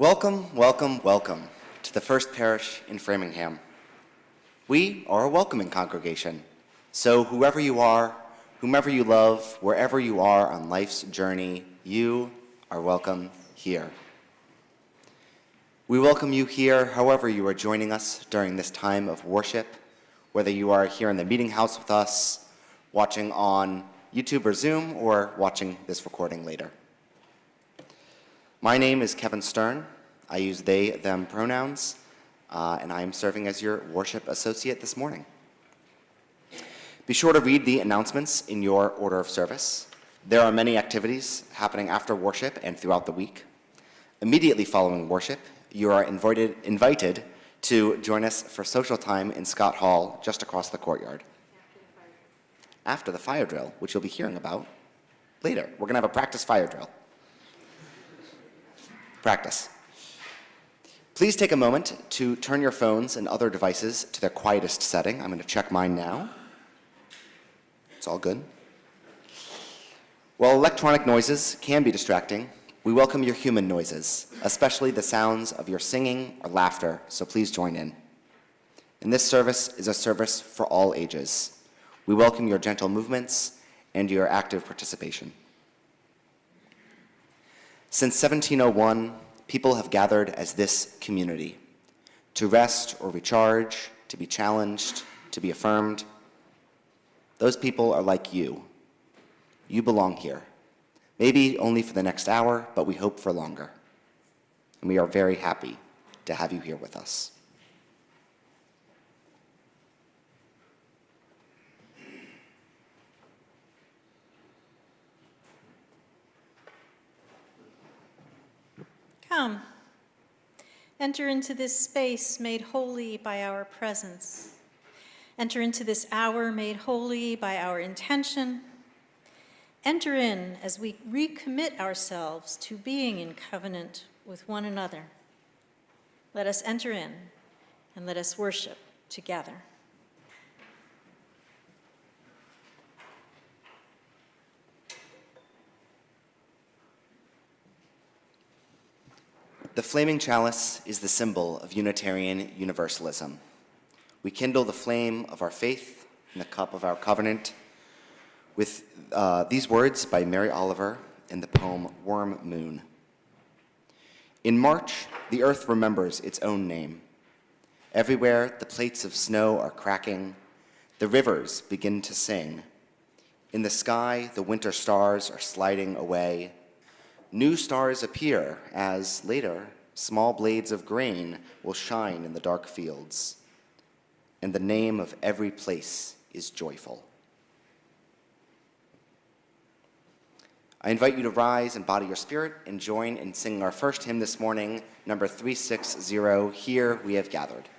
Welcome, welcome, welcome to the First Parish in Framingham. We are a welcoming congregation, so whoever you are, whomever you love, wherever you are on life's journey, you are welcome here. We welcome you here however you are joining us during this time of worship, whether you are here in the meeting house with us, watching on YouTube or Zoom, or watching this recording later. My name is Kevin Stern. I use they, them pronouns, and I am serving as your worship associate this morning. Be sure to read the announcements in your order of service. There are many activities happening after worship and throughout the week. Immediately following worship, you are invited to join us for social time in Scott Hall, just across the courtyard. After the fire drill, which you'll be hearing about later. We're going to have a practice fire drill. Practice. Please take a moment to turn your phones and other devices to their quietest setting. I'm going to check mine now. It's all good. While electronic noises can be distracting, we welcome your human noises, especially the sounds of your singing or laughter, so please join in. And this service is a service for all ages. We welcome your gentle movements and your active participation. Since 1701, people have gathered as this community to rest or recharge, to be challenged, to be affirmed. Those people are like you. You belong here. Maybe only for the next hour, but we hope for longer. And we are very happy to have you here with us. Come, enter into this space made holy by our presence. Enter into this hour made holy by our intention. Enter in as we recommit ourselves to being in covenant with one another. Let us enter in and let us worship together. The flaming chalice is the symbol of Unitarian-Universalism. We kindle the flame of our faith in the cup of our covenant with these words by Mary Oliver in the poem Worm Moon. In March, the earth remembers its own name. Everywhere the plates of snow are cracking, the rivers begin to sing. In the sky, the winter stars are sliding away. New stars appear as, later, small blades of grain will shine in the dark fields. And the name of every place is joyful. I invite you to rise and body your spirit and join in singing our first hymn this morning, number 360, Here We Have Gathered.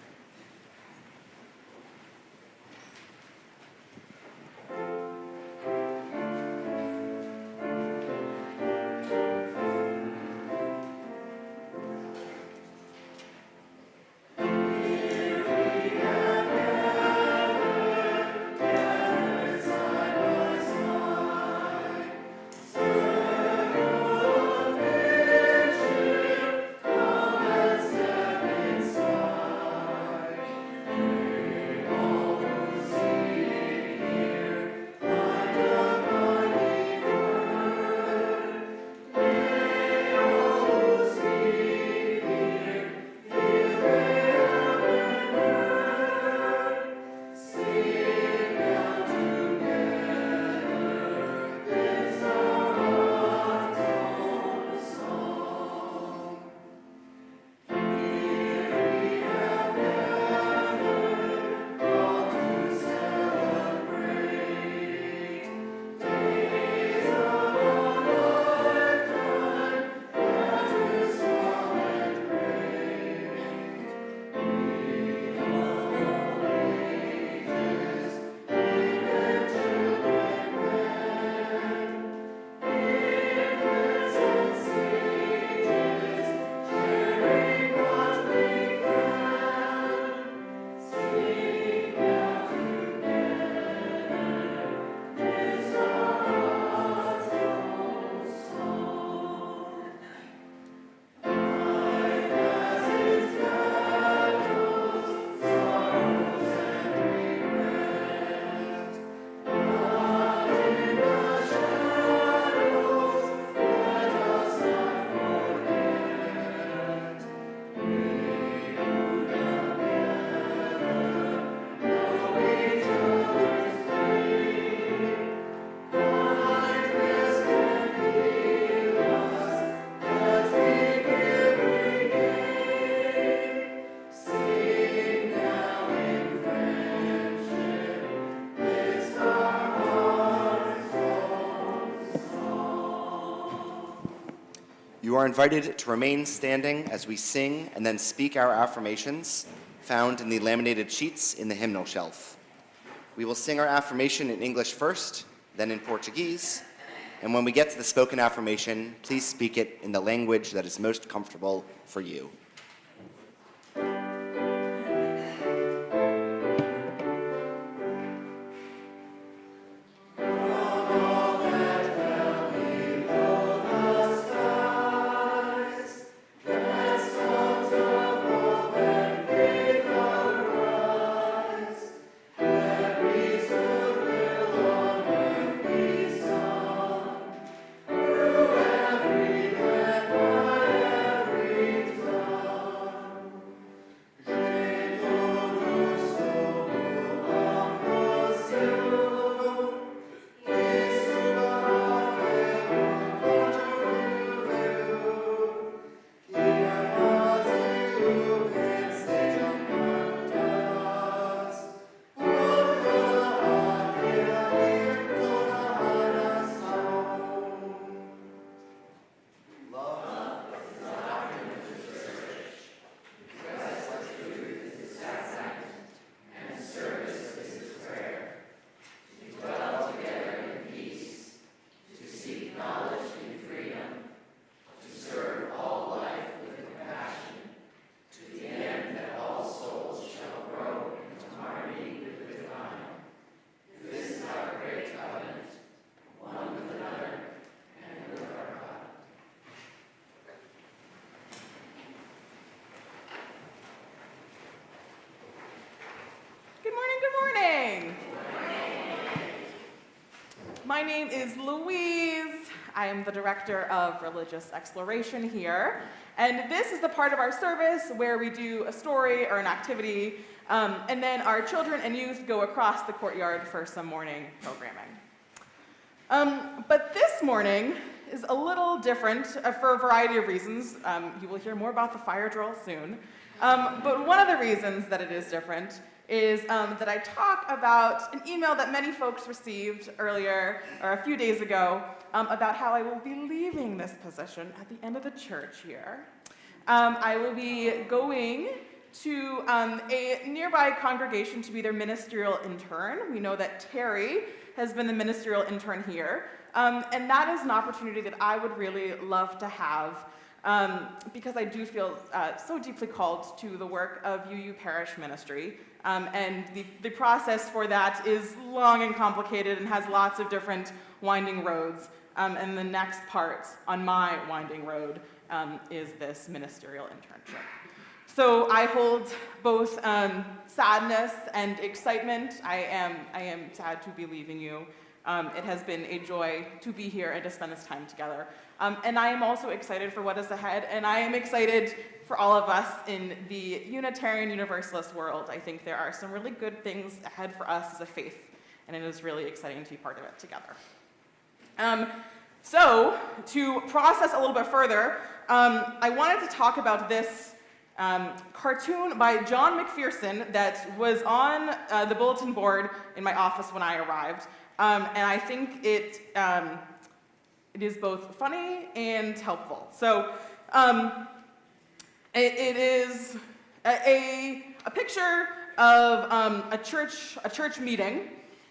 You are invited to remain standing as we sing and then speak our affirmations found in the laminated sheets in the hymnal shelf. We will sing our affirmation in English first, then in Portuguese, and when we get to the spoken affirmation, please speak it in the language that is most comfortable for you. My name is Louise. I am the Director of Religious Exploration here. And this is the part of our service where we do a story or an activity, and then our children and youth go across the courtyard for some morning programming. But this morning is a little different for a variety of reasons. You will hear more about the fire drill soon. But one of the reasons that it is different is that I talk about an email that many folks received earlier, or a few days ago, about how I will be leaving this position at the end of the church year. I will be going to a nearby congregation to be their ministerial intern. We know that Terry has been the ministerial intern here, and that is an opportunity that I would really love to have because I do feel so deeply called to the work of UU Parish ministry. And the process for that is long and complicated and has lots of different winding roads. And the next part on my winding road is this ministerial internship. So I hold both sadness and excitement. I am sad to be leaving you. It has been a joy to be here and to spend this time together. And I am also excited for what is ahead, and I am excited for all of us in the Unitarian-Universalist world. I think there are some really good things ahead for us as a faith, and it is really exciting to be part of it together. So, to process a little bit further, I wanted to talk about this cartoon by John McPherson that was on the bulletin board in my office when I arrived. And I think it is both funny and helpful. So it is a picture of a church meeting,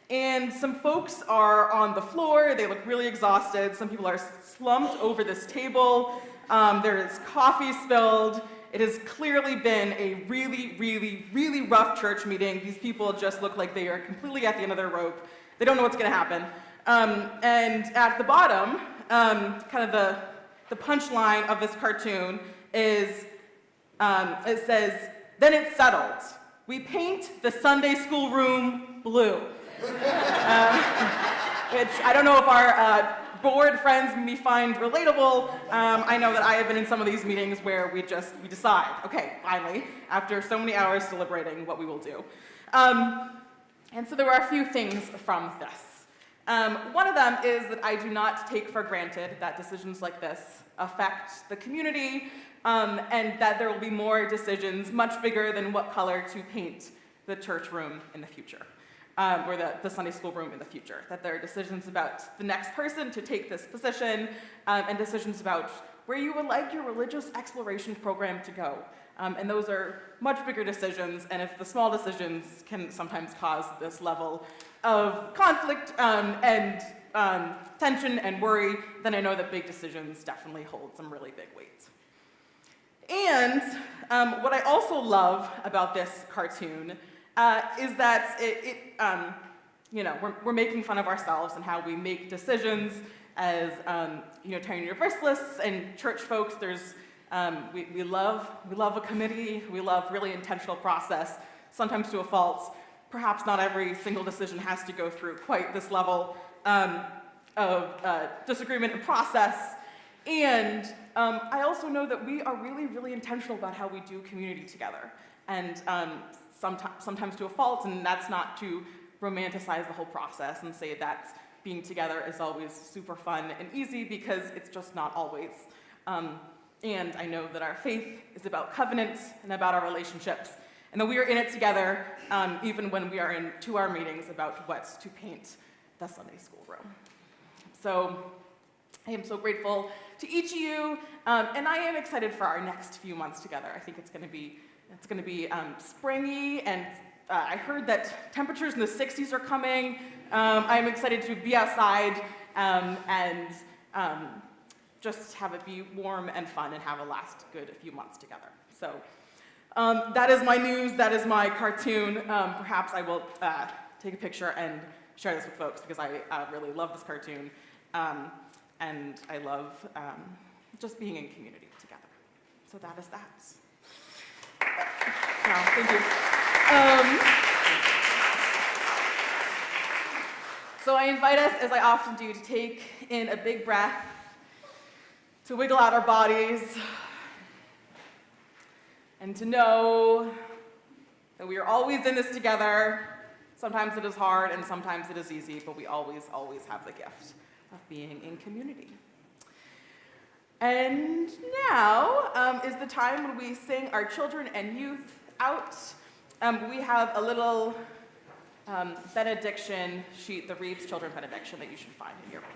and some folks are on the floor. They look really exhausted. Some people are slumped over this table. There is coffee spilled. It has clearly been a really, really, really rough church meeting. These people just look like they are completely at the end of their rope. They don't know what's going to happen. And at the bottom, kind of the punchline of this cartoon is, it says, "Then it's settled. We paint the Sunday school room blue." Which I don't know if our board friends may find relatable. I know that I have been in some of these meetings where we decide, okay, finally, after so many hours deliberating, what we will do. And so there were a few things from this. One of them is that I do not take for granted that decisions like this affect the community, and that there will be more decisions much bigger than what color to paint the church room in the future, or the Sunday school room in the future. That there are decisions about the next person to take this position, and decisions about where you would like your religious exploration program to go. And those are much bigger decisions, and if the small decisions can sometimes cause this level of conflict and tension and worry, then I know that big decisions definitely hold some really big weight. And what I also love about this cartoon is that we're making fun of ourselves and how we make decisions as Unitarian-Universalists and church folks. We love a committee. We love really intentional process, sometimes to a fault. Perhaps not every single decision has to go through quite this level of disagreement and process. And I also know that we are really, really intentional about how we do community together. And sometimes to a fault, and that's not to romanticize the whole process and say that being together is always super fun and easy, because it's just not always. And I know that our faith is about covenant and about our relationships, and that we are in it together, even when we are in 2-hour meetings about what to paint the Sunday school room. So I am so grateful to each of you, and I am excited for our next few months together. I think it's going to be springy, and I heard that temperatures in the 60s are coming. I'm excited to be outside and just have it be warm and fun and have a last good few months together. So that is my news, that is my cartoon. Perhaps I will take a picture and share this with folks, because I really love this cartoon. And I love just being in community together. So that is that. Thank you. So I invite us, as I often do, to take in a big breath, to wiggle out our bodies, and to know that we are always in this together. Sometimes it is hard, and sometimes it is easy, but we always, always have the gift of being in community. And now is the time when we sing our children and youth out. We have a little benediction sheet, the Reeves Children Benediction, that you should find in your pew.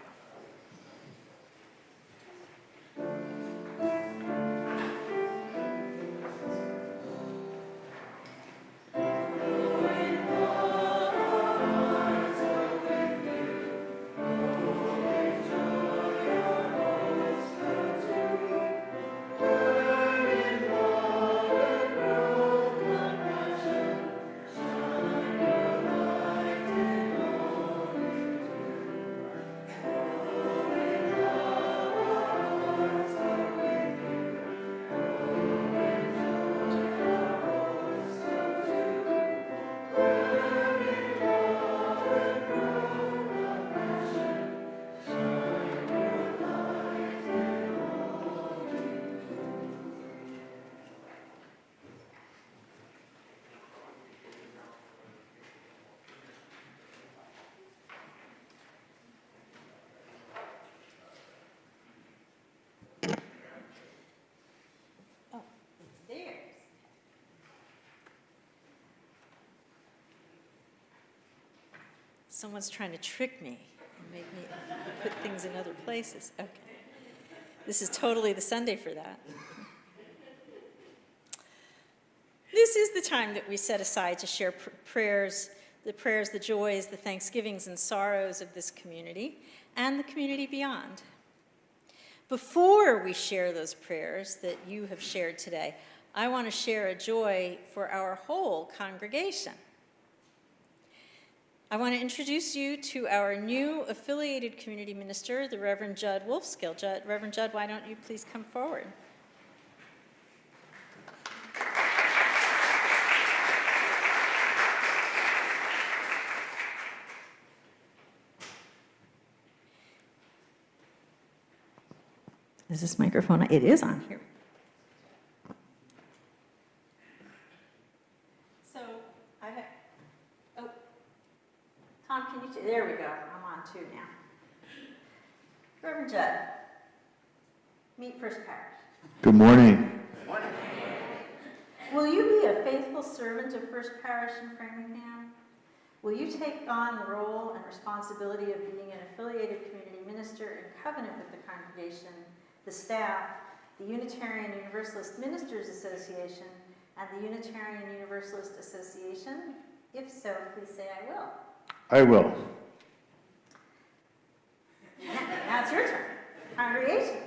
Someone's trying to trick me and make me put things in other places. Okay. This is totally the Sunday for that. This is the time that we set aside to share prayers, the joys, the thanksgivings, and sorrows of this community and the community beyond. Before we share those prayers that you have shared today, I want to share a joy for our whole congregation. I want to introduce you to our new affiliated community minister, the Reverend Judd Wolfskill. Reverend Judd, why don't you please come forward? Is this microphone? It is on here. So I have. Oh, Tom, can you? There we go. I'm on too now. Reverend Judd, meet First Parish. Good morning. Good morning. Will you be a faithful servant of First Parish in Framingham? Will you take on the role and responsibility of being an affiliated community minister in covenant with the congregation the staff, the Unitarian-Universalist Ministers Association, and the Unitarian-Universalist Association? If so, please say I will. I will. Now it's your turn. Congregation.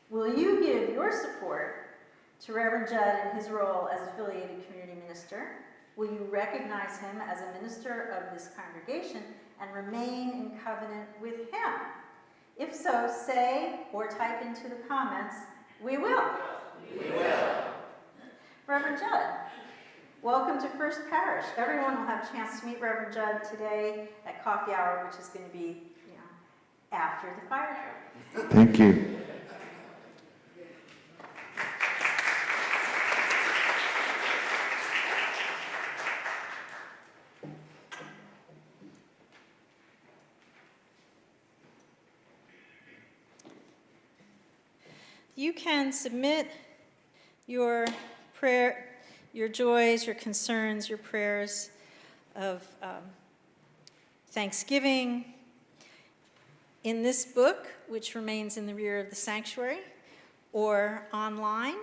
Will you give your support to Reverend Judd in his role as affiliated community minister? Will you recognize him as a minister of this congregation and remain in covenant with him? If so, say or type into the comments, "We will." We will. Reverend Judd, welcome to First Parish. Everyone will have a chance to meet Reverend Judd today at coffee hour, which is going to be, after the fire drill. Thank you. You can submit your prayer, your joys, your concerns, your prayers of thanksgiving in this book, which remains in the rear of the sanctuary, or online.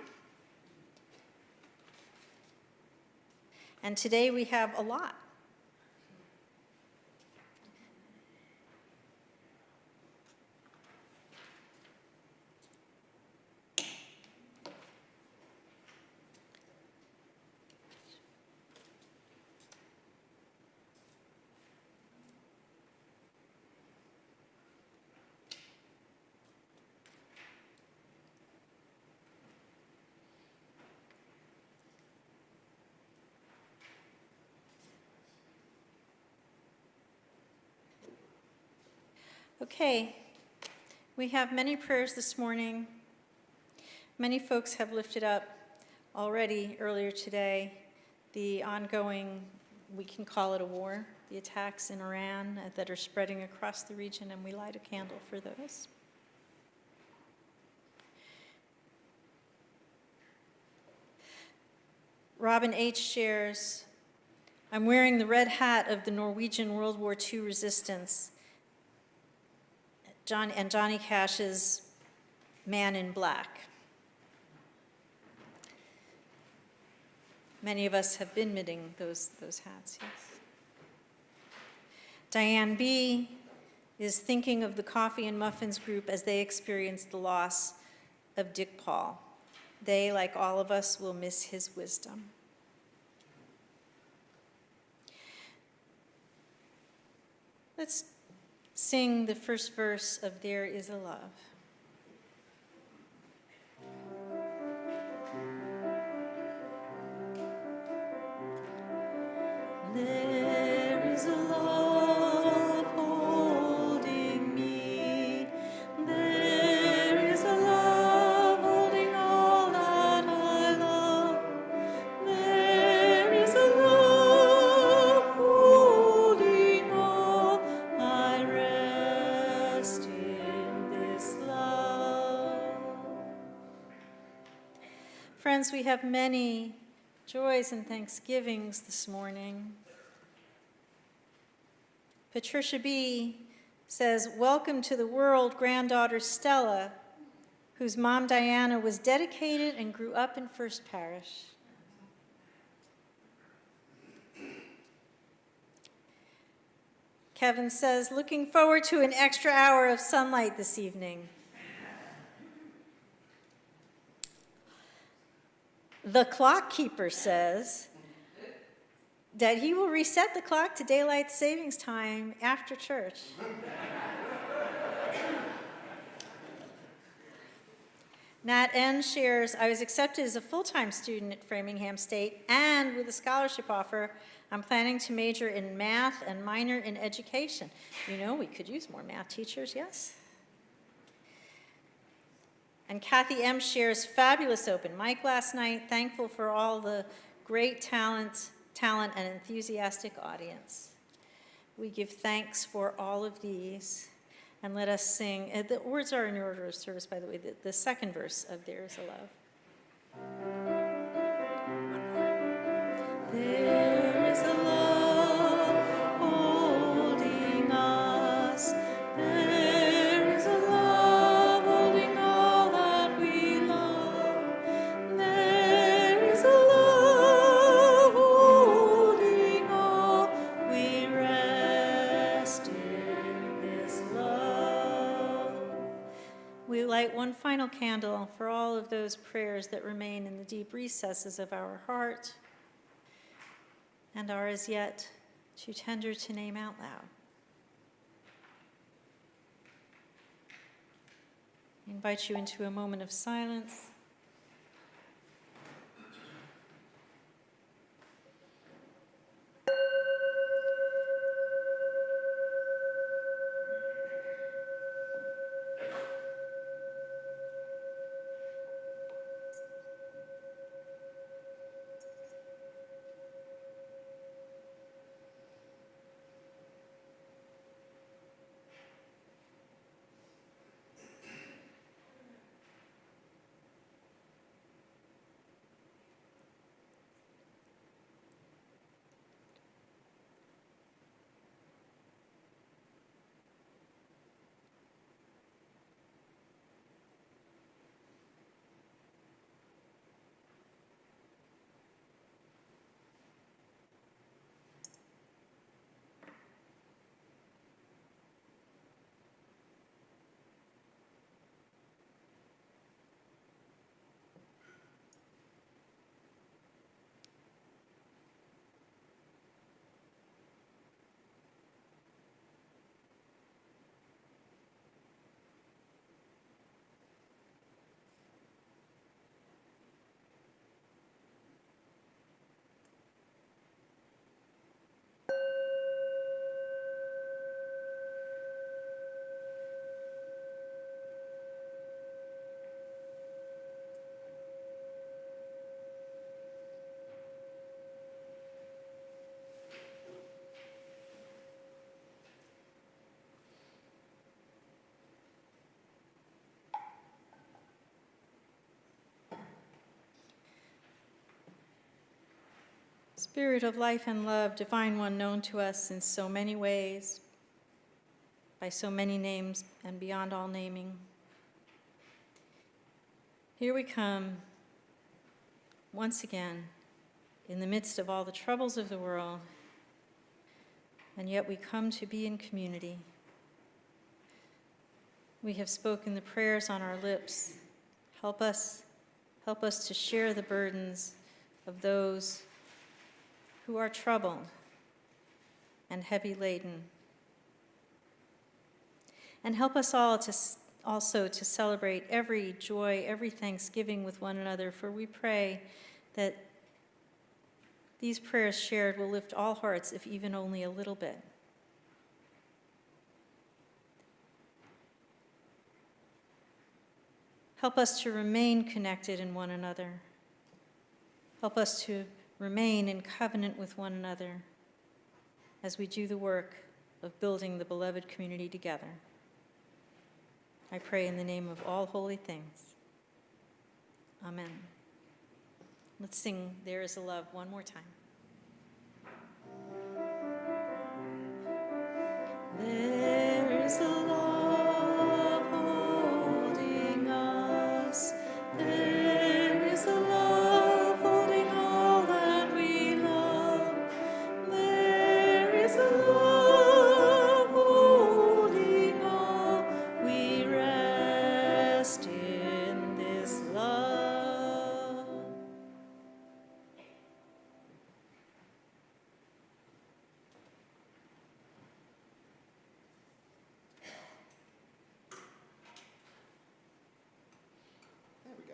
And today we have a lot. Okay, we have many prayers this morning. Many folks have lifted up already earlier today the ongoing, we can call it a war, the attacks in Iran that are spreading across the region, and we light a candle for those. Robin H. shares, "I'm wearing the red hat of the Norwegian World War II resistance, Johnny Cash's Man in Black." Many of us have been knitting those hats, yes. Diane B. is thinking of the Coffee and Muffins group as they experience the loss of Dick Paul. They, like all of us, will miss his wisdom. Let's sing the first verse of There Is a Love. There is a love holding me. There is a love holding all that I love. There is a love holding all. I rest in this love. Friends, we have many joys and thanksgivings this morning. Patricia B. says, "Welcome to the world, granddaughter Stella, whose mom Diana was dedicated and grew up in First Parish." Kevin says, "Looking forward to an extra hour of sunlight this evening." The clock keeper says that he will reset the clock to daylight savings time after church. Nat N. shares, "I was accepted as a full-time student at Framingham State, and with a scholarship offer, I'm planning to major in math and minor in education." We could use more math teachers, yes? And Kathy M. shares, "Fabulous open mic last night. Thankful for all the great talent and enthusiastic audience." We give thanks for all of these. And let us sing. The words are in your order of service, by the way, the second verse of There Is a Love. There is a love holding us. There is a love holding we light one final candle for all of those prayers that remain in the deep recesses of our heart and are as yet too tender to name out loud. I invite you into a moment of silence. Spirit of life and love, divine one known to us in so many ways, by so many names and beyond all naming. Here we come once again in the midst of all the troubles of the world, and yet we come to be in community. We have spoken the prayers on our lips. Help us to share the burdens of those who are troubled and heavy laden. And help us all to also to celebrate every joy, every thanksgiving with one another, for we pray that these prayers shared will lift all hearts, if even only a little bit. Help us to remain connected in one another. Help us to remain in covenant with one another as we do the work of building the beloved community together. I pray in the name of all holy things. Amen. Let's sing There Is a Love one more time. There is a love holding us. There is a love holding all that we love. There is a love holding all. We rest in this love. There we go.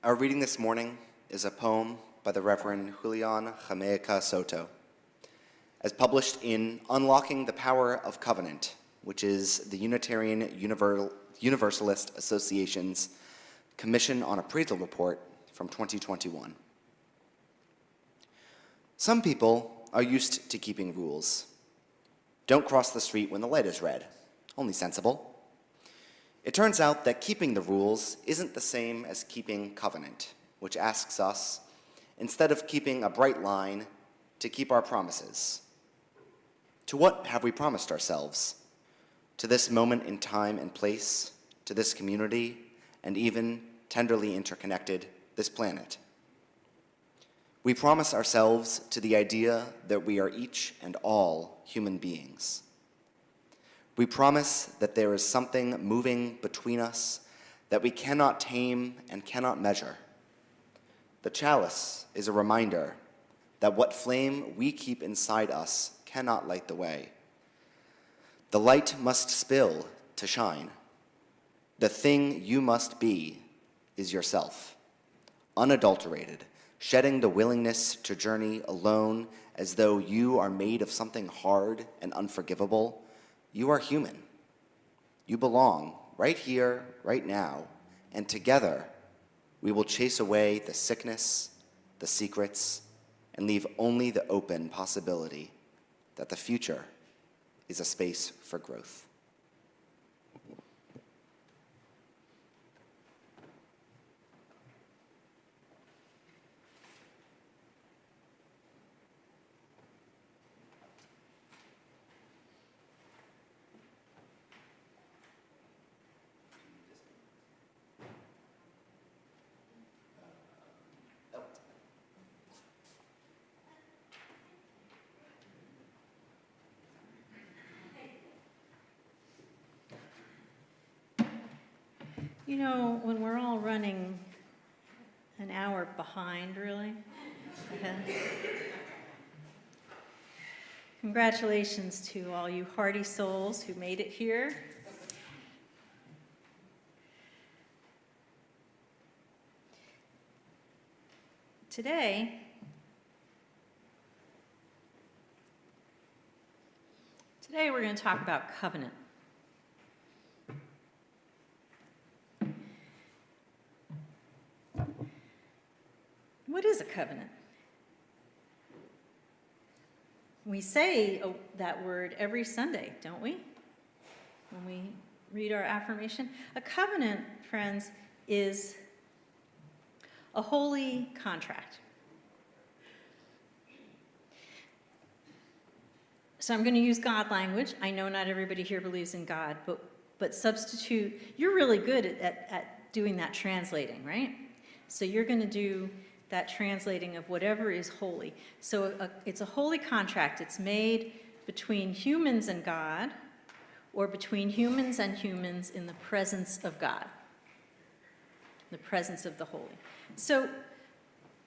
Our reading this morning is a poem by the Reverend Julian Jamaica Soto, as published in Unlocking the Power of Covenant, which is the Unitarian-Universalist Association's Commission on Appraisal report from 2021. Some people are used to keeping rules. Don't cross the street when the light is red. Only sensible. It turns out that keeping the rules isn't the same as keeping covenant, which asks us, instead of keeping a bright line, to keep our promises. To what have we promised ourselves? To this moment in time and place, to this community, and even, tenderly interconnected, this planet. We promise ourselves to the idea that we are each and all human beings. We promise that there is something moving between us that we cannot tame and cannot measure. The chalice is a reminder that what flame we keep inside us cannot light the way. The light must spill to shine. The thing you must be is yourself, unadulterated, shedding the willingness to journey alone as though you are made of something hard and unforgivable. You are human. You belong right here, right now, and together we will chase away the sickness, the secrets, and leave only the open possibility that the future is a space for growth. You know, when we're all running an hour behind, really, congratulations to all you hardy souls who made it here. Today, we're going to talk about covenant. What is a covenant? We say that word every Sunday, don't we? When we read our affirmation. A covenant, friends, is a holy contract. So I'm going to use God language. I know not everybody here believes in God, but substitute. You're really good at doing that translating, right? So you're going to do that translating of whatever is holy. So it's a holy contract. It's made between humans and God, or between humans and humans in the presence of God, the presence of the holy. So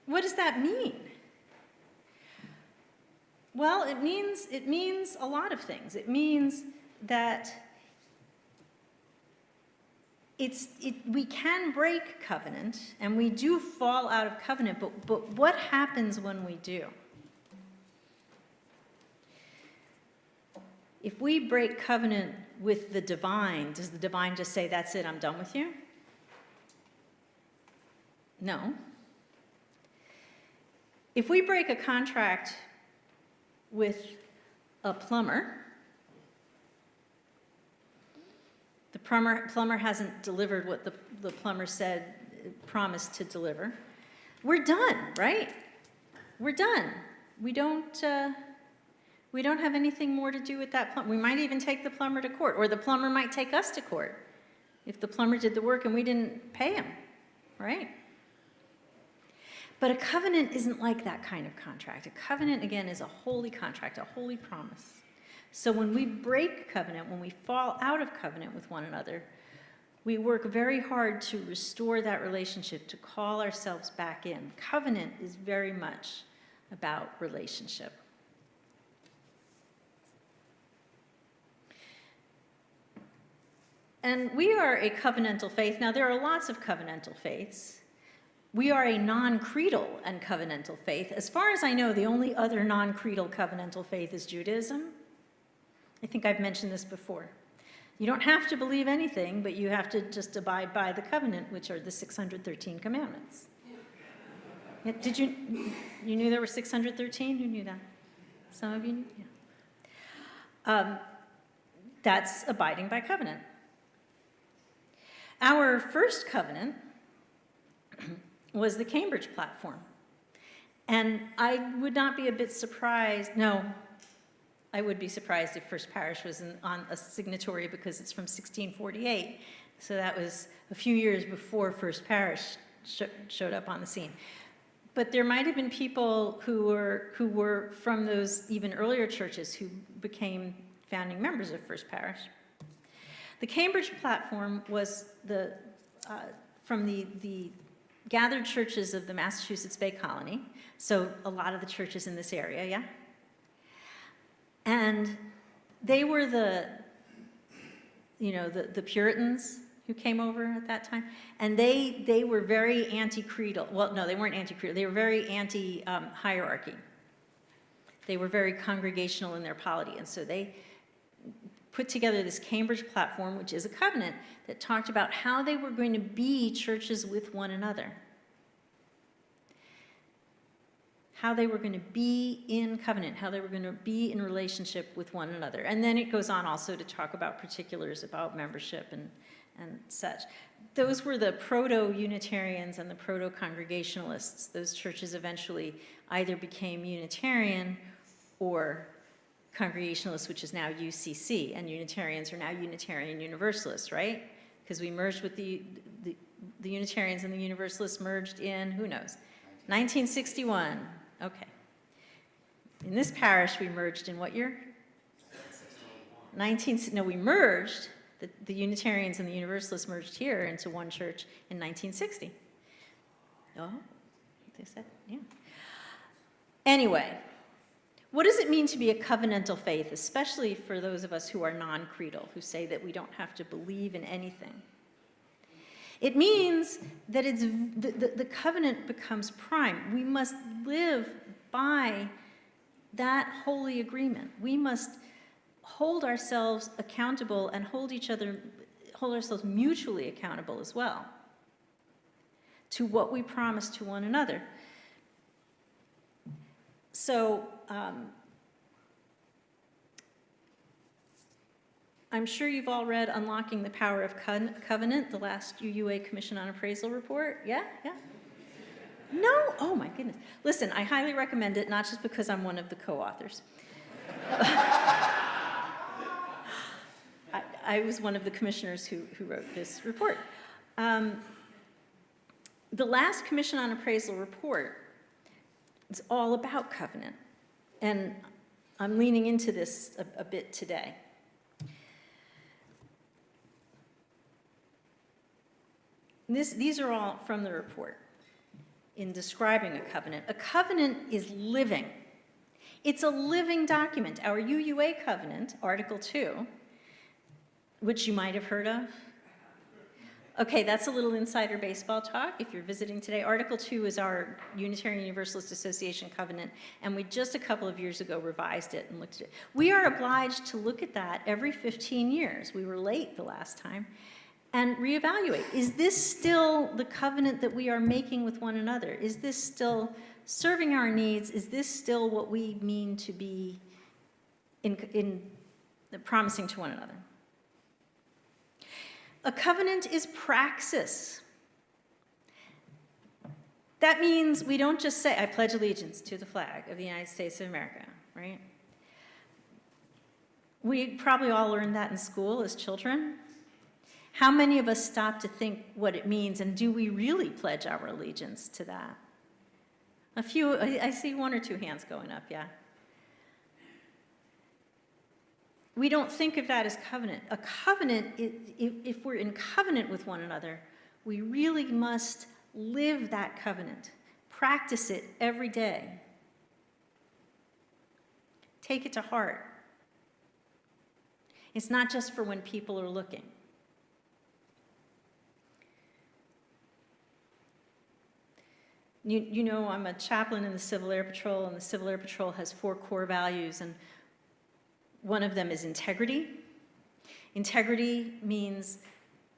what does that mean? Well, it means a lot of things. It means that we can break covenant, and we do fall out of covenant, but what happens when we do? If we break covenant with the divine, does the divine just say, that's it, I'm done with you? No. If we break a contract with a plumber, the plumber hasn't delivered what the plumber promised to deliver, we're done, right? We're done. We don't have anything more to do with that plumber. We might even take the plumber to court, or the plumber might take us to court if the plumber did the work and we didn't pay him, right? But a covenant isn't like that kind of contract. A covenant, again, is a holy contract, a holy promise. So when we break covenant, when we fall out of covenant with one another, we work very hard to restore that relationship, to call ourselves back in. Covenant is very much about relationship. And we are a covenantal faith. Now, there are lots of covenantal faiths. We are a non-creedal and covenantal faith. As far as I know, the only other non-creedal covenantal faith is Judaism. I think I've mentioned this before. You don't have to believe anything, but you have to just abide by the covenant, which are the 613 commandments. Yeah, did you knew there were 613? Who knew that? Some of you knew? Yeah. That's abiding by covenant. Our first covenant was the Cambridge platform. And I would not be a bit surprised, no, I would be surprised if First Parish was on a signatory, because it's from 1648. So that was a few years before First Parish showed up on the scene. But there might have been people who were from those even earlier churches who became founding members of First Parish. The Cambridge platform was from the gathered churches of the Massachusetts Bay Colony, so a lot of the churches in this area, yeah? And they were the Puritans who came over at that time, and they were very anti-creedal. Well, no, they weren't anti-creedal. They were very anti-hierarchy. They were very congregational in their polity, and so they put together this Cambridge platform, which is a covenant, that talked about how they were going to be churches with one another. How they were going to be in covenant, how they were going to be in relationship with one another. And then it goes on also to talk about particulars about membership and such. Those were the proto-Unitarians and the proto-Congregationalists. Those churches eventually either became Unitarian or Congregationalists, which is now UCC, and Unitarians are now Unitarian-Universalists, right? Because we merged with the Unitarians and the Universalists merged in, who knows, 1961. Okay. In this parish, we merged in what year? We merged. The Unitarians and the Universalists merged here into one church in 1960. Oh, they said, yeah. Anyway, what does it mean to be a covenantal faith, especially for those of us who are non-creedal, who say that we don't have to believe in anything? It means that the covenant becomes prime. We must live by that holy agreement. We must hold ourselves accountable and hold ourselves mutually accountable as well to what we promise to one another. So I'm sure you've all read Unlocking the Power of Covenant, the last UUA Commission on Appraisal report. Yeah? Yeah? No? Oh my goodness. Listen, I highly recommend it, not just because I'm one of the co-authors. I was one of the commissioners who wrote this report. The last Commission on Appraisal report is all about covenant, and I'm leaning into this a bit today. These are all from the report in describing a covenant. A covenant is living. It's a living document. Our UUA covenant, Article 2, which you might have heard of. Okay, that's a little insider baseball talk. If you're visiting today, Article 2 is our Unitarian-Universalist Association covenant, and we just a couple of years ago revised it and looked at it. We are obliged to look at that every 15 years. We were late the last time. And reevaluate. Is this still the covenant that we are making with one another? Is this still serving our needs? Is this still what we mean to be in promising to one another? A covenant is praxis. That means we don't just say, I pledge allegiance to the flag of the United States of America, right? We probably all learned that in school as children. How many of us stop to think what it means, and do we really pledge our allegiance to that? A few, I see one or two hands going up, yeah. We don't think of that as covenant. A covenant, if we're in covenant with one another, we really must live that covenant, practice it every day. Take it to heart. It's not just for when people are looking. You know, I'm a chaplain in the Civil Air Patrol, and the Civil Air Patrol has 4 core values, and one of them is integrity. Integrity means,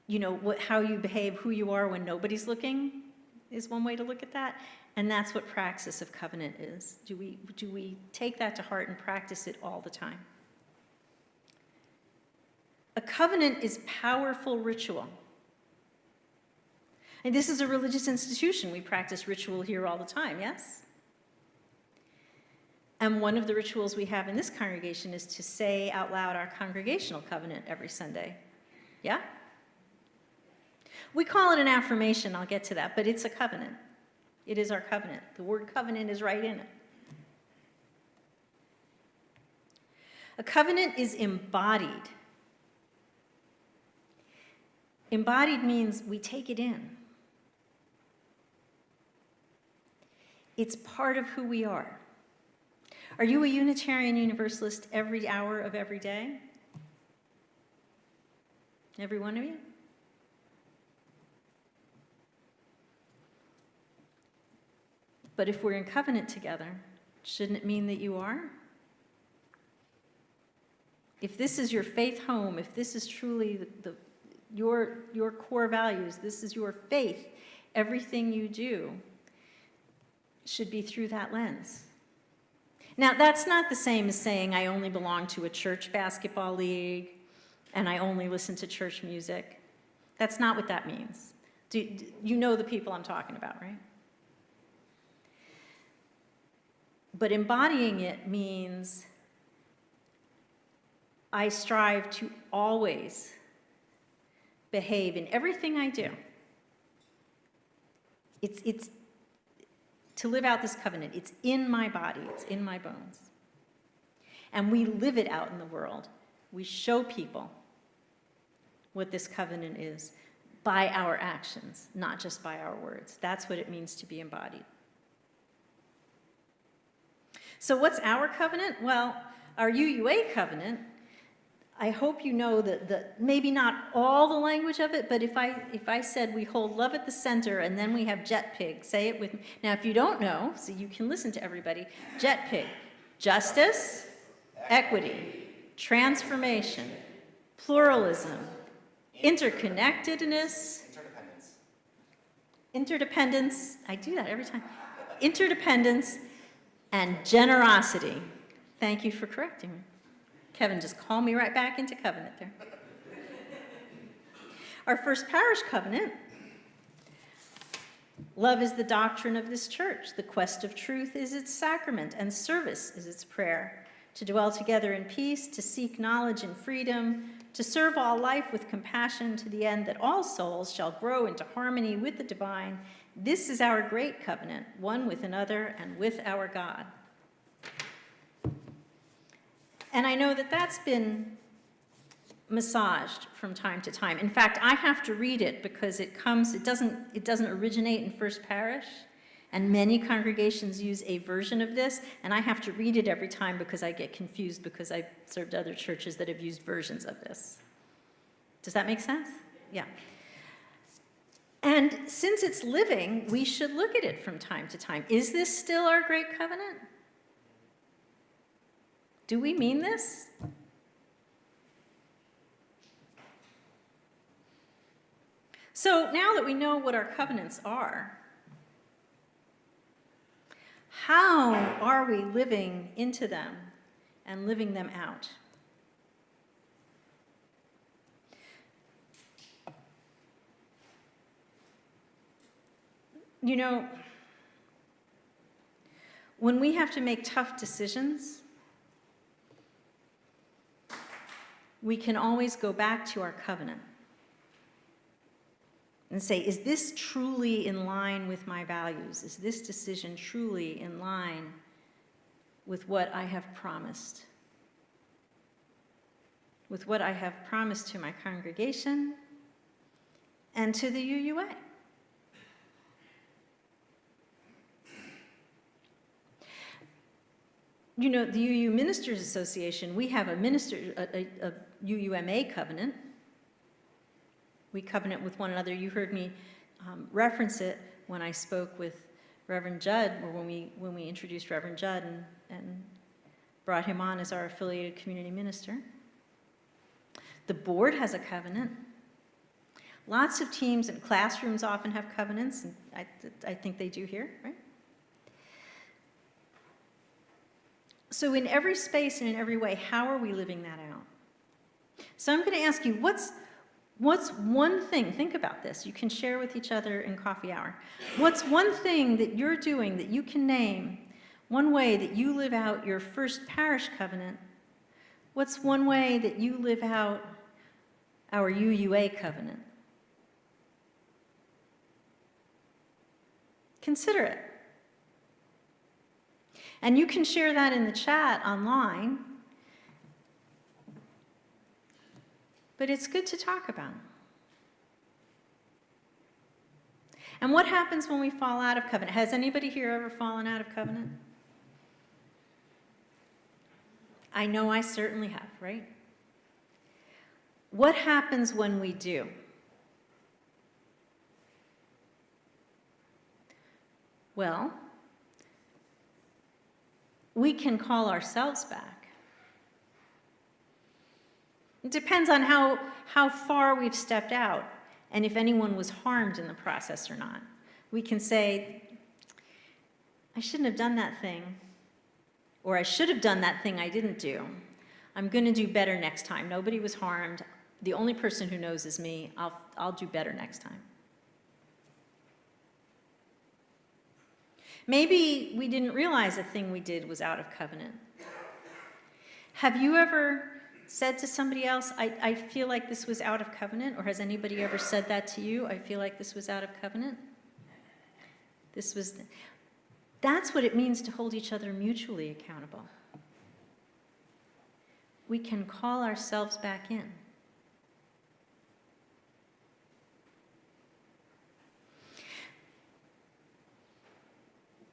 you know, how you behave, who you are when nobody's looking is one way to look at that, and that's what praxis of covenant is. Do we take that to heart and practice it all the time? A covenant is powerful ritual. And this is a religious institution. We practice ritual here all the time, yes? And one of the rituals we have in this congregation is to say out loud our congregational covenant every Sunday. Yeah? We call it an affirmation, I'll get to that, but it's a covenant. It is our covenant. The word covenant is right in it. A covenant is embodied. Embodied means we take it in. It's part of who we are. Are you a Unitarian-Universalist every hour of every day? Every one of you? But if we're in covenant together, shouldn't it mean that you are? If this is your faith home, if this is truly your core values, this is your faith, everything you do should be through that lens. Now, that's not the same as saying I only belong to a church basketball league and I only listen to church music. That's not what that means. You know the people I'm talking about, right? But embodying it means I strive to always behave in everything I do. It's to live out this covenant. It's in my body. It's in my bones. And we live it out in the world. We show people what this covenant is by our actions, not just by our words. That's what it means to be embodied. So what's our covenant? Well, our UUA covenant, I hope you know that maybe not all the language of it, but if I said we hold love at the center and then we have jet pig, say it with me. Now, if you don't know, so you can listen to everybody, jet pig, justice, equity, transformation, pluralism, interconnectedness, interdependence, I do that every time, interdependence, and generosity. Thank you for correcting me. Kevin just called me right back into covenant there. Our first parish covenant, love is the doctrine of this church. The quest of truth is its sacrament, and service is its prayer. To dwell together in peace, to seek knowledge and freedom, to serve all life with compassion to the end that all souls shall grow into harmony with the divine. This is our great covenant, one with another and with our God. And I know that that's been massaged from time to time. In fact, I have to read it because it doesn't originate in First Parish, and many congregations use a version of this, and I have to read it every time because I get confused because I've served other churches that have used versions of this. Does that make sense? Yeah. And since it's living, we should look at it from time to time. Is this still our great covenant? Do we mean this? So now that we know what our covenants are, how are we living into them and living them out? You know, when we have to make tough decisions, we can always go back to our covenant and say, is this truly in line with my values? Is this decision truly in line with what I have promised? With what I have promised to my congregation and to the UUA? You know, the UU Ministers Association, we have a UUMA covenant. We covenant with one another. You heard me reference it when I spoke with Reverend Judd, or when we introduced Reverend Judd and brought him on as our affiliated community minister. The board has a covenant. Lots of teams and classrooms often have covenants, and I think they do here, right? So in every space and in every way, how are we living that out? So I'm going to ask you, what's one thing, think about this, you can share with each other in coffee hour. What's one thing that you're doing that you can name, one way that you live out your first parish covenant? What's one way that you live out our UUA covenant? Consider it. And you can share that in the chat online, but it's good to talk about. And what happens when we fall out of covenant? Has anybody here ever fallen out of covenant? I know I certainly have, right? What happens when we do? Well, we can call ourselves back. It depends on how far we've stepped out and if anyone was harmed in the process or not. We can say, I shouldn't have done that thing, or I should have done that thing I didn't do. I'm going to do better next time. Nobody was harmed. The only person who knows is me. I'll do better next time. Maybe we didn't realize a thing we did was out of covenant. Have you ever said to somebody else, I feel like this was out of covenant? Or has anybody ever said that to you? I feel like this was out of covenant? That's what it means to hold each other mutually accountable. We can call ourselves back in.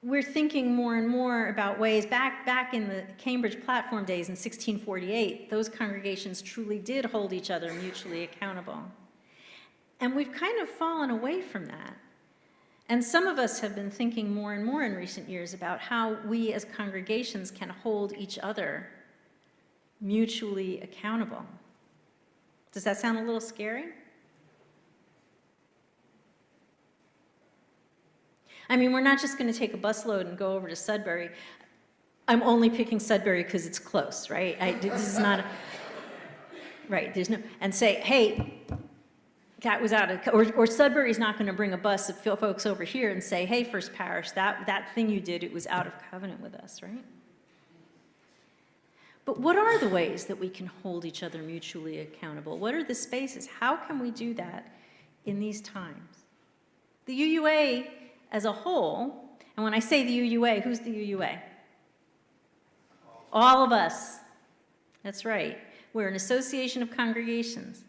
We're thinking more and more about ways, back in the Cambridge platform days in 1648, those congregations truly did hold each other mutually accountable. And we've kind of fallen away from that. And some of us have been thinking more and more in recent years about how we as congregations can hold each other mutually accountable. Does that sound a little scary? I mean, we're not just going to take a busload and go over to Sudbury. I'm only picking Sudbury because it's close, right? This is not, right, there's no, and say, hey, that was out of, or Sudbury's not going to bring a bus of folks over here and say, hey, First Parish, that thing you did, it was out of covenant with us, right? But what are the ways that we can hold each other mutually accountable? What are the spaces? How can we do that in these times? The UUA as a whole, and when I say the UUA, who's the UUA? All of us. That's right. We're an association of congregations.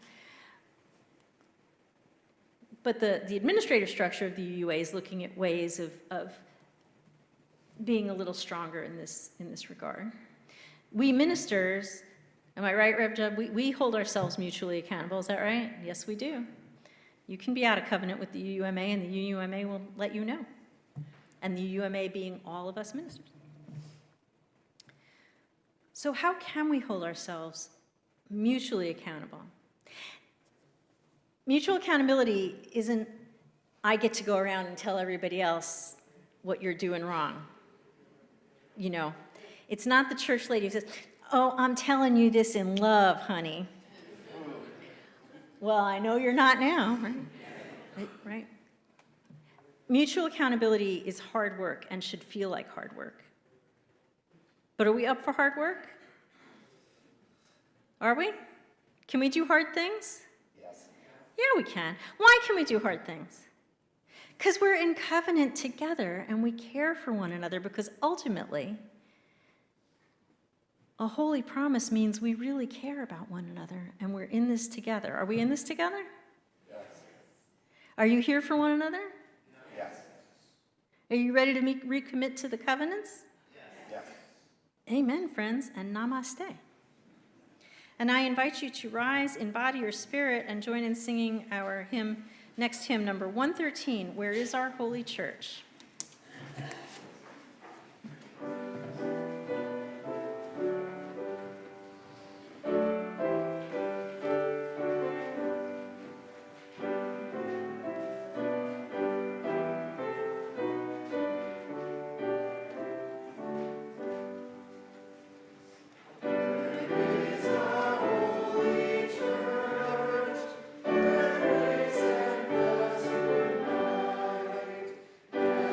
But the administrative structure of the UUA is looking at ways of being a little stronger in this regard. We ministers, am I right, Rev Jub? We hold ourselves mutually accountable, is that right? Yes, we do. You can be out of covenant with the UUMA, and the UUMA will let you know. And the UUMA being all of us ministers. So how can we hold ourselves mutually accountable? Mutual accountability isn't, I get to go around and tell everybody else what you're doing wrong. You know, it's not the church lady who says, oh, I'm telling you this in love, honey. Well, I know you're not now, right? Right? Mutual accountability is hard work and should feel like hard work. But are we up for hard work? Are we? Can we do hard things? Yes. Yeah, we can. Why can we do hard things? Because we're in covenant together and we care for one another, because ultimately, a holy promise means we really care about one another and we're in this together. Are we in this together? Yes. Are you here for one another? Yes. Are you ready to recommit to the covenants? Yes. Amen, friends, and namaste. And I invite you to rise in body or spirit and join in singing our hymn, next hymn, number 113, Where is Our Holy Church? Praise and bless good night.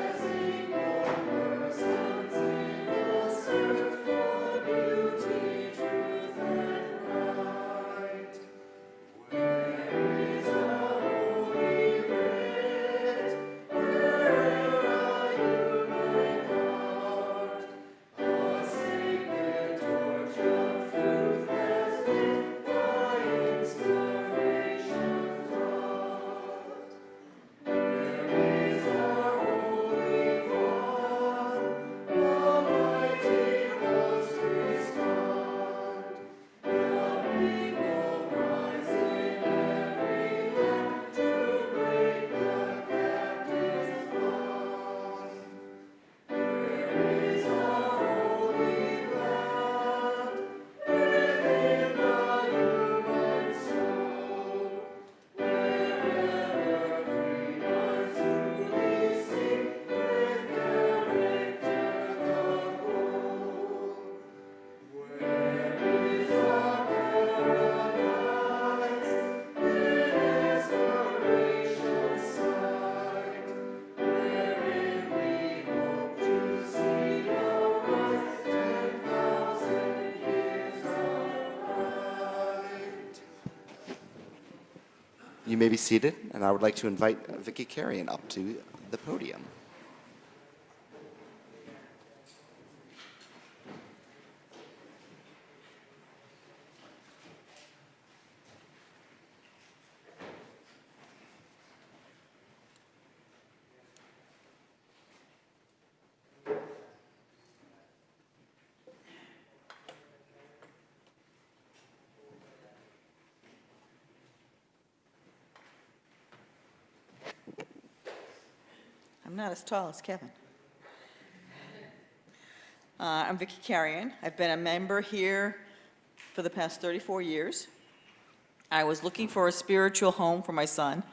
You may be seated, and I would like to invite Vicki Carrion up to the podium. I'm not as tall as Kevin. I'm Vicki Carrion. I've been a member here for the past 34 years. I was looking for a spiritual home for my son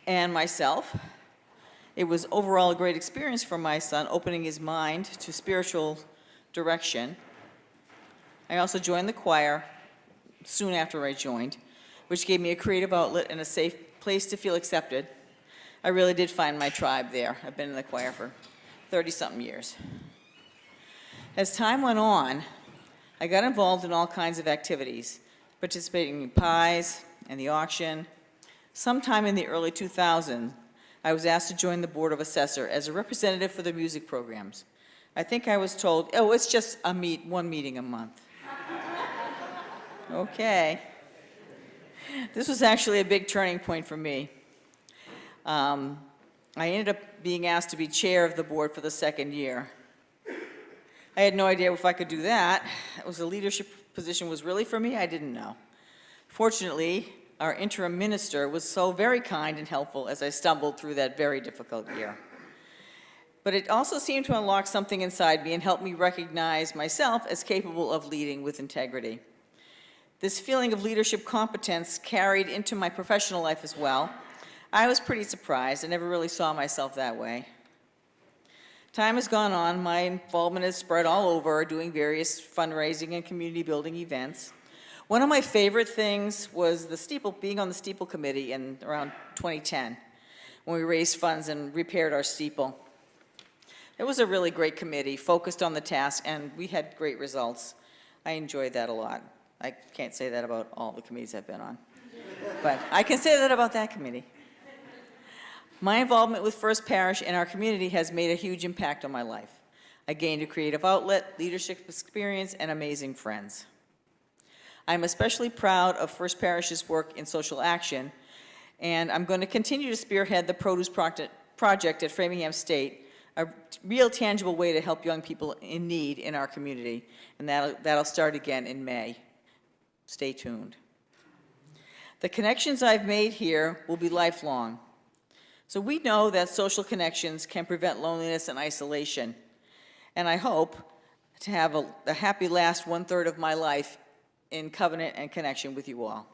and myself. It was overall a great experience for my son, opening his mind to spiritual direction. I also joined the choir soon after I joined, which gave me a creative outlet and a safe place to feel accepted. I really did find my tribe there. I've been in the choir for 30-something years. As time went on, I got involved in all kinds of activities, participating in pies and the auction. Sometime in the early 2000s, I was asked to join the Board of Assessor as a representative for the music programs. I think I was told, oh, it's just one meeting a month. Okay. This was actually a big turning point for me. I ended up being asked to be chair of the board for the second year. I had no idea if I could do that. It was a leadership position was really for me, I didn't know. Fortunately, our interim minister was so very kind and helpful as I stumbled through that very difficult year. But it also seemed to unlock something inside me and help me recognize myself as capable of leading with integrity. This feeling of leadership competence carried into my professional life as well. I was pretty surprised. I never really saw myself that way. Time has gone on. My involvement has spread all over, doing various fundraising and community building events. One of my favorite things was being on the steeple committee in around 2010, when we raised funds and repaired our steeple. It was a really great committee, focused on the task, and we had great results. I enjoyed that a lot. I can't say that about all the committees I've been on, but I can say that about that committee. My involvement with First Parish and our community has made a huge impact on my life. I gained a creative outlet, leadership experience, and amazing friends. I'm especially proud of First Parish's work in social action, and I'm going to continue to spearhead the produce project at Framingham State, a real tangible way to help young people in need in our community, and that'll start again in May. Stay tuned. The connections I've made here will be lifelong. So we know that social connections can prevent loneliness and isolation, and I hope to have a happy last one-third of my life in covenant and connection with you all.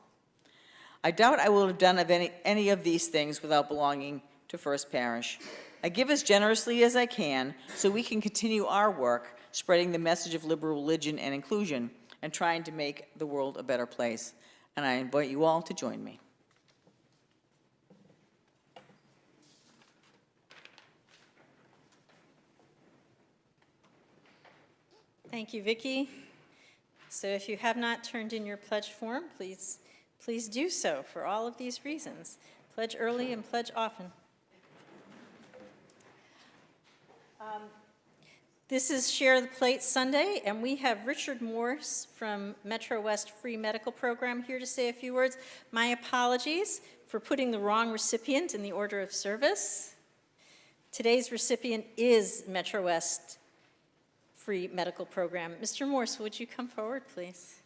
I doubt I will have done any of these things without belonging to First Parish. I give as generously as I can so we can continue our work spreading the message of liberal religion and inclusion and trying to make the world a better place. And I invite you all to join me. Thank you, Vicki. So if you have not turned in your pledge form, please do so for all of these reasons. Pledge early and pledge often. This is Share the Plate Sunday, and we have Richard Morse from Metro West Free Medical Program here to say a few words. My apologies for putting the wrong recipient in the order of service. Today's recipient is Metro West Free Medical Program. Mr. Morse, would you come forward, please?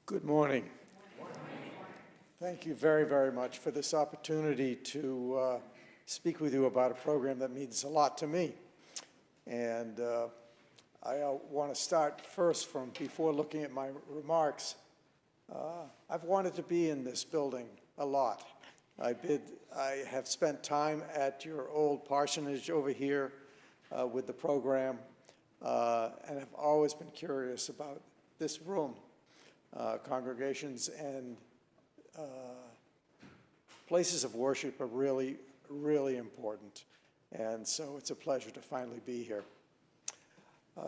Good morning. Thank you very, very much for this opportunity to speak with you about a program that means a lot to me. And I want to start first from before looking at my remarks. I've wanted to be in this building a lot. I have spent time at your old parsonage over here with the program. and have always been curious about this room. Congregations and places of worship are really, really important. And so it's a pleasure to finally be here.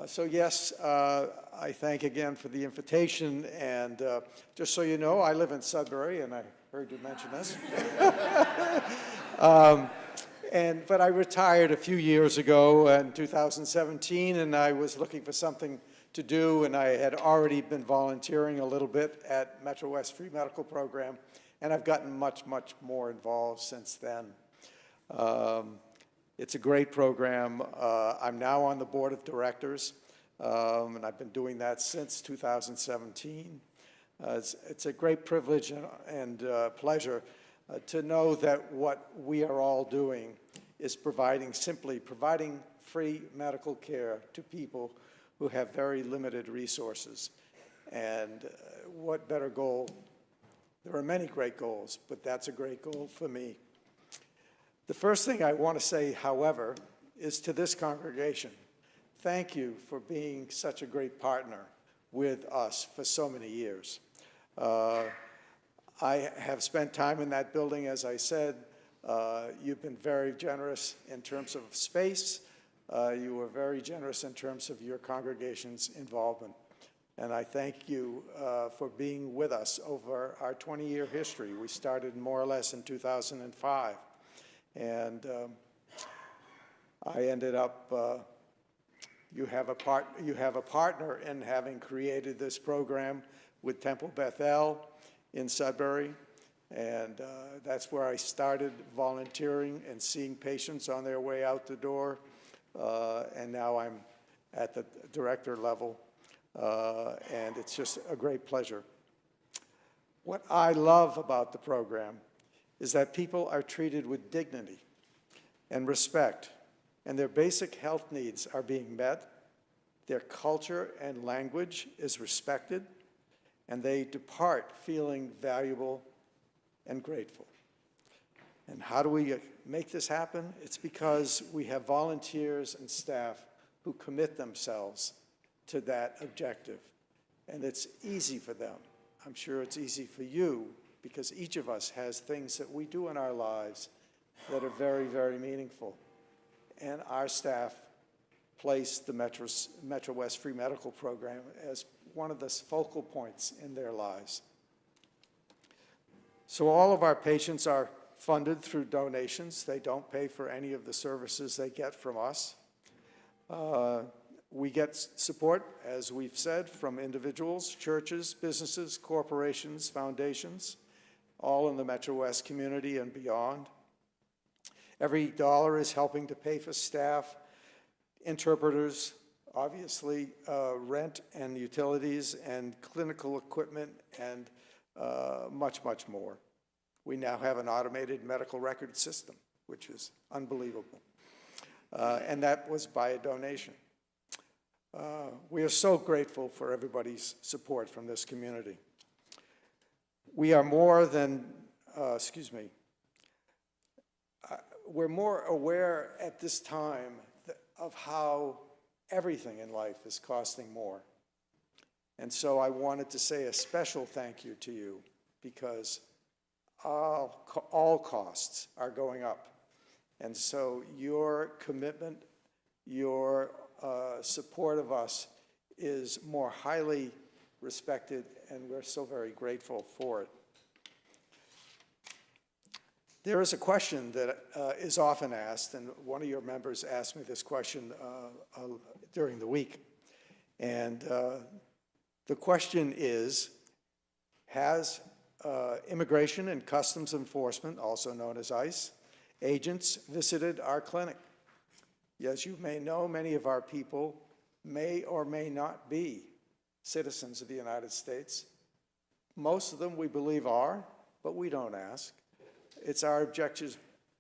So yes, I thank again for the invitation. And just so you know, I live in Sudbury, and I heard you mention this. But I retired a few years ago in 2017, and I was looking for something to do, and I had already been volunteering a little bit at Metro West Free Medical Program, and I've gotten much, much more involved since then. It's a great program. I'm now on the board of directors, and I've been doing that since 2017. It's a great privilege and pleasure to know that what we are all doing is simply providing free medical care to people who have very limited resources. And what better goal? There are many great goals, but that's a great goal for me. The first thing I want to say, however, is to this congregation, thank you for being such a great partner with us for so many years. I have spent time in that building, as I said. You've been very generous in terms of space. You were very generous in terms of your congregation's involvement. And I thank you for being with us over our 20-year history. We started more or less in 2005. And I ended up, you have a partner in having created this program with Temple Bethel in Sudbury. And that's where I started volunteering and seeing patients on their way out the door. And now I'm at the director level. And it's just a great pleasure. What I love about the program is that people are treated with dignity and respect, and their basic health needs are being met, their culture and language is respected, and they depart feeling valuable and grateful. And how do we make this happen? It's because we have volunteers and staff who commit themselves to that objective. And it's easy for them. I'm sure it's easy for you, because each of us has things that we do in our lives that are very, very meaningful. And our staff place the Metro West Free Medical Program as one of the focal points in their lives. So all of our patients are funded through donations. They don't pay for any of the services they get from us. We get support, as we've said, from individuals, churches, businesses, corporations, foundations, all in the Metro West community and beyond. Every dollar is helping to pay for staff, interpreters, obviously rent and utilities and clinical equipment and much, much more. We now have an automated medical record system, which is unbelievable. And that was by a donation. We are so grateful for everybody's support from this community. We are more than, we're more aware at this time of how everything in life is costing more. And so I wanted to say a special thank you to you, because all costs are going up. And so your commitment, your support of us is more highly respected, and we're so very grateful for it. There is a question that is often asked, and one of your members asked me this question during the week. And the question is, has Immigration and Customs Enforcement, also known as ICE, agents visited our clinic? As you may know, many of our people may or may not be citizens of the United States. Most of them, we believe, are, but we don't ask. It's our objective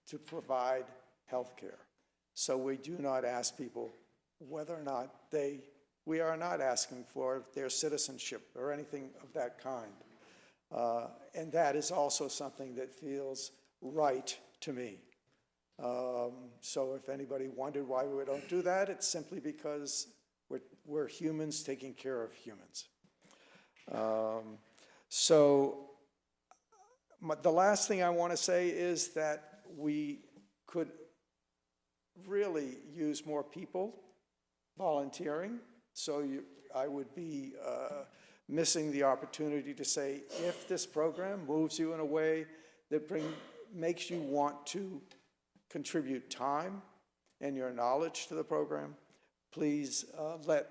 to provide health care. So we do not ask people whether or not we are not asking for their citizenship or anything of that kind. And that is also something that feels right to me. So if anybody wondered why we don't do that, it's simply because We're humans taking care of humans. So the last thing I want to say is that we could really use more people volunteering. So I would be missing the opportunity to say, if this program moves you in a way that makes you want to contribute time and your knowledge to the program, please let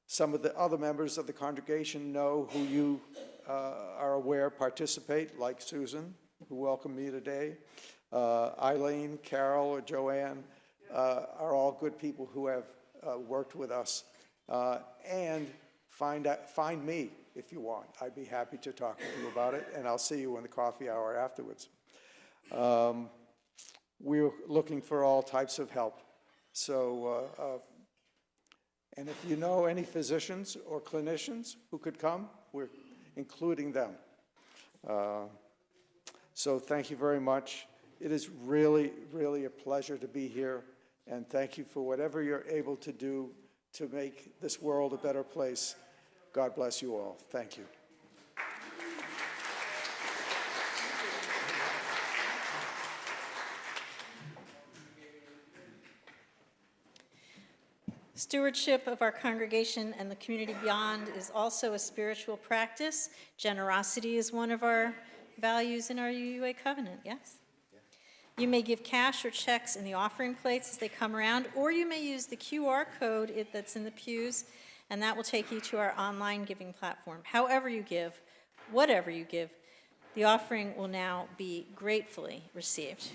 some of the other members of the congregation know who you are aware participate, like Susan, who welcomed me today. Eileen, Carol, or Joanne are all good people who have worked with us. And find me if you want. I'd be happy to talk with you about it, and I'll see you in the coffee hour afterwards. We're looking for all types of help. So, and if you know any physicians or clinicians who could come, we're including them. So thank you very much. It is really, really a pleasure to be here, and thank you for whatever you're able to do to make this world a better place. God bless you all. Thank you. Stewardship of our congregation and the community beyond is also a spiritual practice. Generosity is one of our values in our UUA covenant, yes? You may give cash or checks in the offering plates as they come around, or you may use the QR code that's in the pews, and that will take you to our online giving platform. However you give, whatever you give, the offering will now be gratefully received.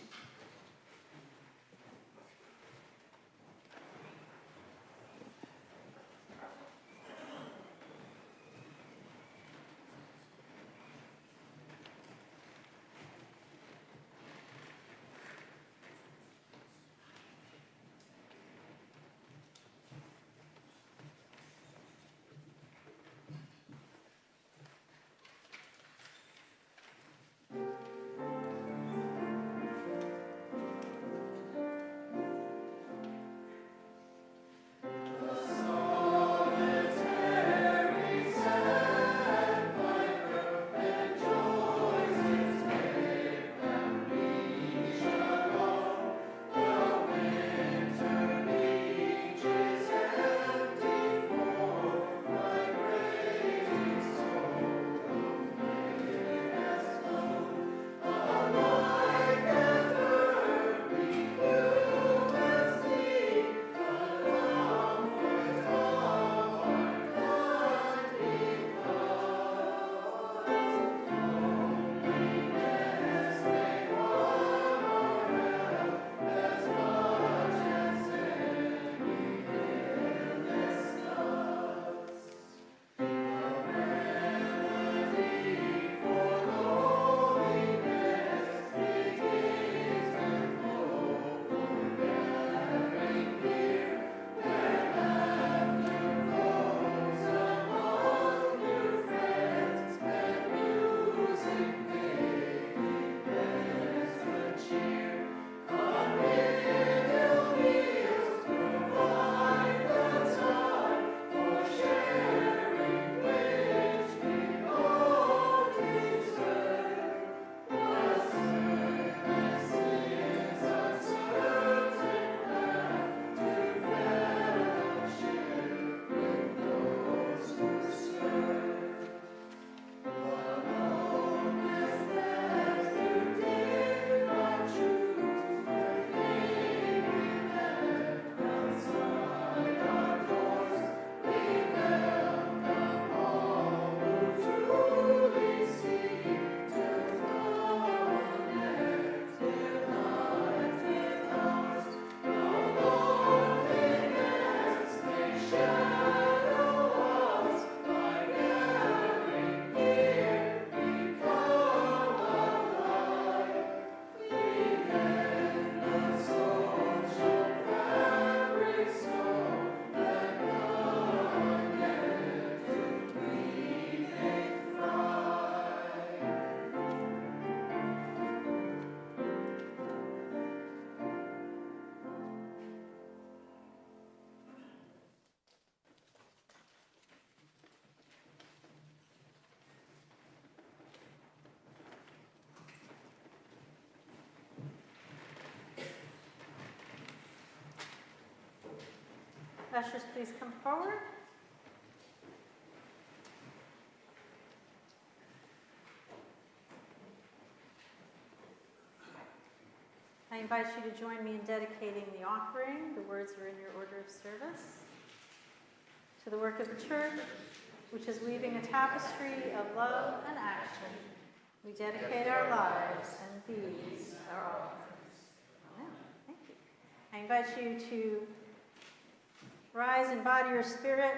Ushers, please come forward. I invite you to join me in dedicating the offering. The words are in your order of service. To the work of the church, which is weaving a tapestry of love and action, we dedicate our lives, and these are our offerings. Amen. Thank you. I invite you to rise in body or spirit.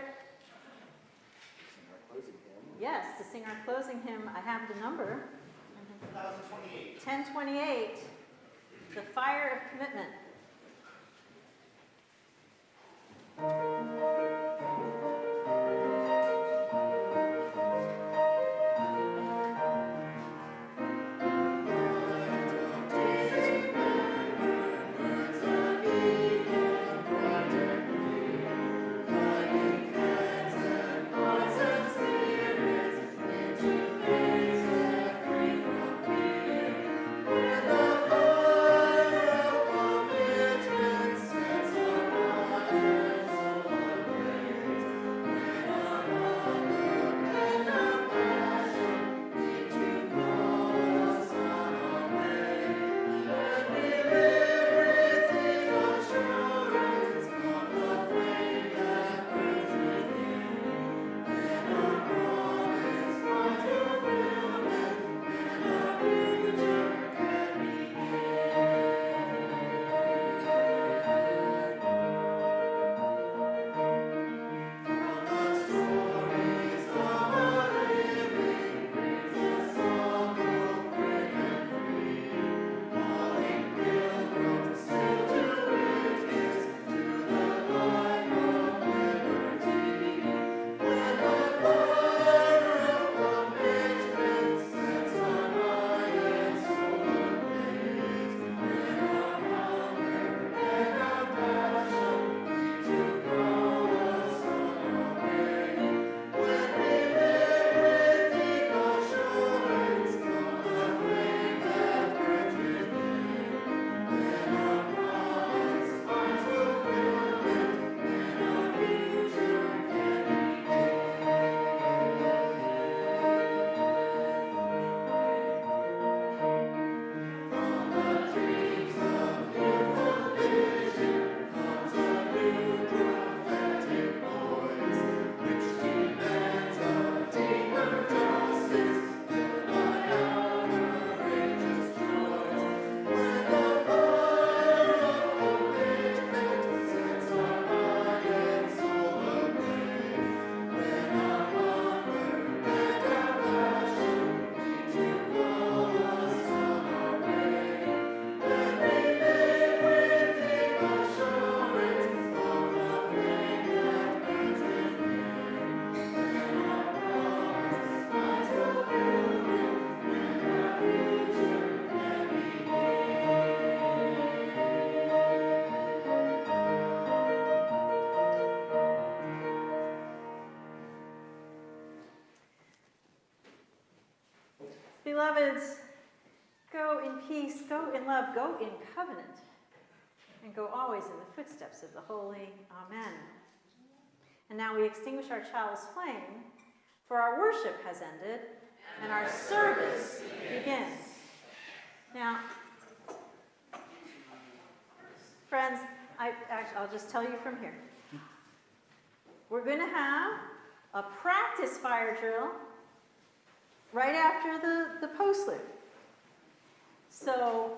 Yes, to sing our closing hymn. I have the number. 1028. 1028. The Fire of Commitment. Beloveds, go in peace, go in love, go in covenant, and go always in the footsteps of the holy. Amen. And now we extinguish our chalice flame, for our worship has ended, and our service begins. Now, friends, I'll just tell you from here. We're going to have a practice fire drill right after the postlude. So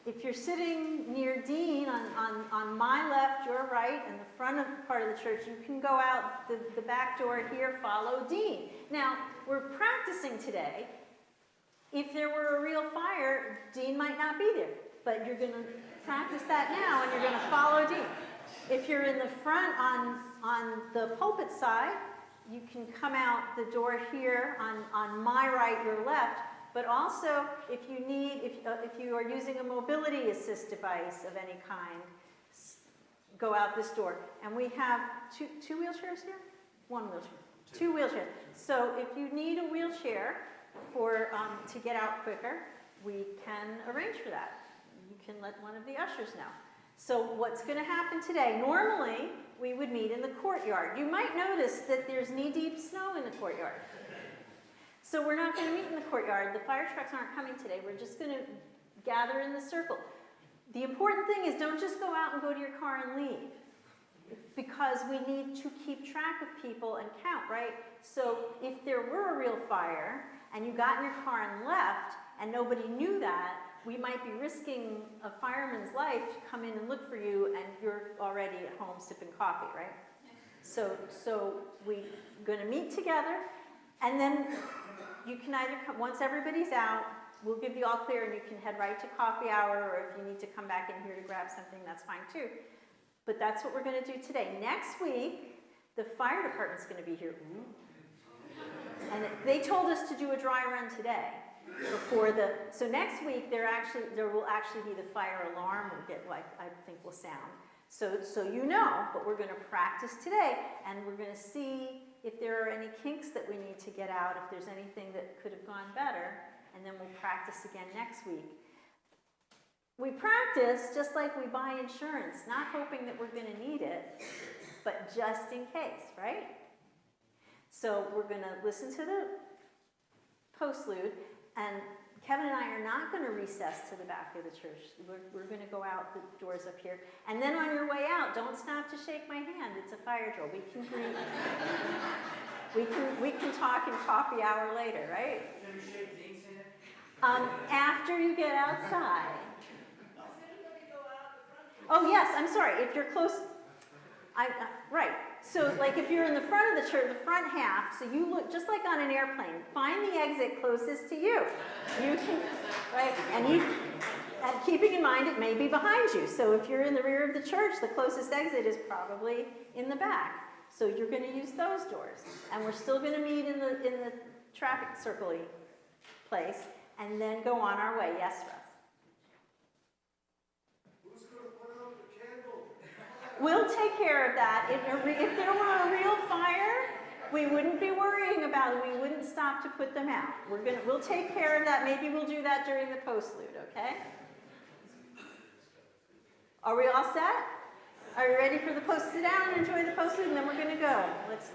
if you're sitting near Dean on my left, your right, and the front of part of the church, you can go out the back door here, follow Dean. Now, we're practicing today. If there were a real fire, Dean might not be there, but you're going to practice that now, and you're going to follow Dean. If you're in the front on the pulpit side, you can come out the door here on my right, your left. But also, if you are using a mobility assist device of any kind, go out this door. And we have two wheelchairs here? One wheelchair. Two wheelchairs. So if you need a wheelchair to get out quicker, we can arrange for that. You can let one of the ushers know. So what's going to happen today? Normally, we would meet in the courtyard. You might notice that there's knee-deep snow in the courtyard. So we're not going to meet in the courtyard. The fire trucks aren't coming today. We're just going to gather in the circle. The important thing is don't just go out and go to your car and leave, because we need to keep track of people and count, right? So if there were a real fire and you got in your car and left and nobody knew that, we might be risking a fireman's life to come in and look for you and you're already at home sipping coffee, right? So we're going to meet together, and then you can either come, once everybody's out, we'll give you all clear and you can head right to coffee hour, or if you need to come back in here to grab something, that's fine too. But that's what we're going to do today. Next week, the fire department's going to be here. And they told us to do a dry run today. So next week, there will actually be the fire alarm will get, like, I think will sound. So you know, but we're going to practice today, and we're going to see if there are any kinks that we need to get out, if there's anything that could have gone better, and then we'll practice again next week. We practice just like we buy insurance, not hoping that we're going to need it, but just in case, right? So we're going to listen to the postlude, and Kevin and I are not going to recess to the back of the church. We're going to go out the doors up here. And then on your way out, don't stop to shake my hand. It's a fire drill. We can greet. we can talk in coffee hour later, right? Can you shake Dean's hand? After you get outside. Oh yes, I'm sorry. If you're close, right. So like if you're in the front of the church, the front half, so you look just like on an airplane. Find the exit closest to you. You can, right? And keeping in mind it may be behind you. So if you're in the rear of the church, the closest exit is probably in the back. So you're going to use those doors. And we're still going to meet in the traffic circle-y place, and then go on our way. Yes, Russ? We'll take care of that. If there were a real fire, we wouldn't be worrying about it. We wouldn't stop to put them out. We'll take care of that. Maybe we'll do that during the postlude, okay? Are we all set? Are you ready for the post? Sit down and enjoy the postlude, and then we're going to go. Let's.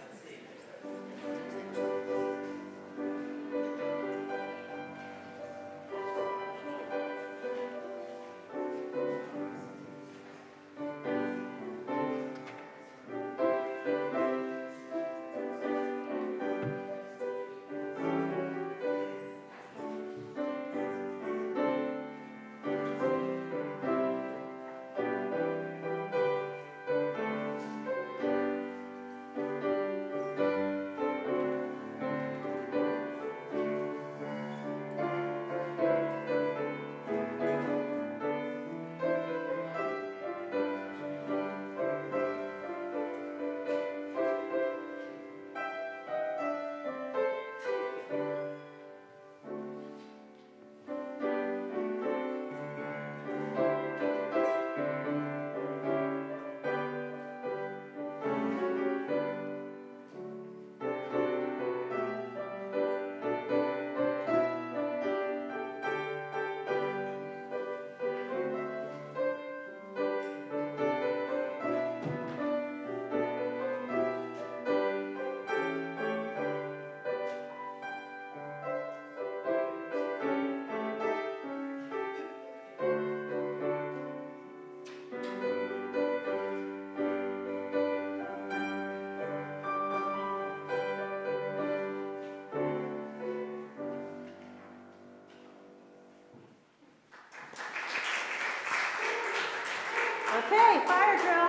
Okay, fire drill.